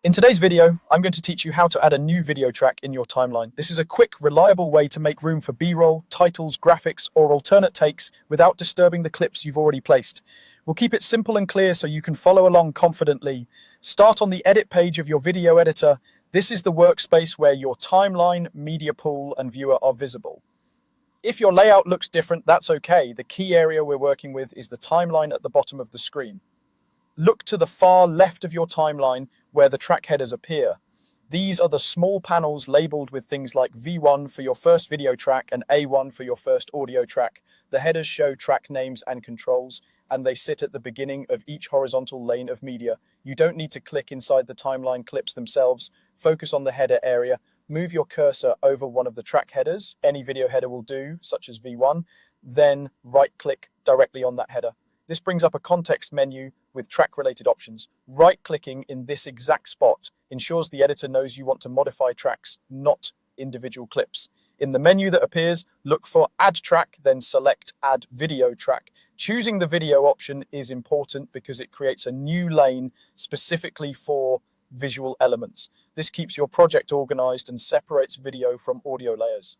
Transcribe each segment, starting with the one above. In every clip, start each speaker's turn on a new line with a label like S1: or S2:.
S1: In today's video, I'm going to teach you how to add a new video track in your timeline. This is a quick, reliable way to make room for B-roll, titles, graphics, or alternate takes without disturbing the clips you've already placed. We'll keep it simple and clear so you can follow along confidently. Start on the edit page of your video editor. This is the workspace where your timeline, media pool, and viewer are visible. If your layout looks different, that's okay. The key area we're working with is the timeline at the bottom of the screen. Look to the far left of your timeline where the track headers appear. These are the small panels labeled with things like V1 for your first video track and A1 for your first audio track. The headers show track names and controls, and they sit at the beginning of each horizontal lane of media. You don't need to click inside the timeline clips themselves. Focus on the header area. Move your cursor over one of the track headers. Any video header will do, such as V1. Then right-click directly on that header. This brings up a context menu with track-related options. Right-clicking in this exact spot ensures the editor knows you want to modify tracks, not individual clips. In the menu that appears, look for Add Track, then select Add Video Track. Choosing the video option is important because it creates a new lane specifically for visual elements. This keeps your project organized and separates video from audio layers.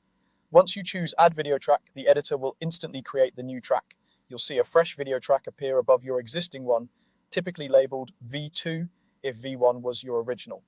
S1: Once you choose Add Video Track, the editor will instantly create the new track. You'll see a fresh video track appear above your existing one, typically labeled V2 if V1 was your original.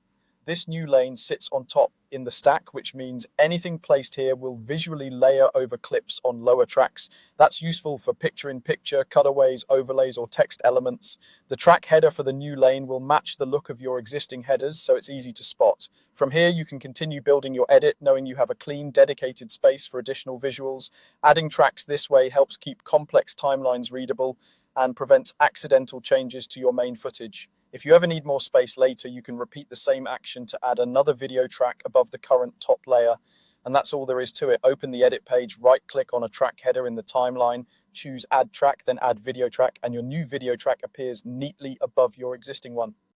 S1: This new lane sits on top in the stack, which means anything placed here will visually layer over clips on lower tracks. That's useful for picture-in-picture, cutaways, overlays, or text elements. The track header for the new lane will match the look of your existing headers, so it's easy to spot. From here, you can continue building your edit, knowing you have a clean, dedicated space for additional visuals. Adding tracks this way helps keep complex timelines readable and prevents accidental changes to your main footage. If you ever need more space later, you can repeat the same action to add another video track above the current top layer. And that's all there is to it. Open the edit page, right-click on a track header in the timeline, choose Add Track, then Add Video Track, and your new video track appears neatly above your existing one.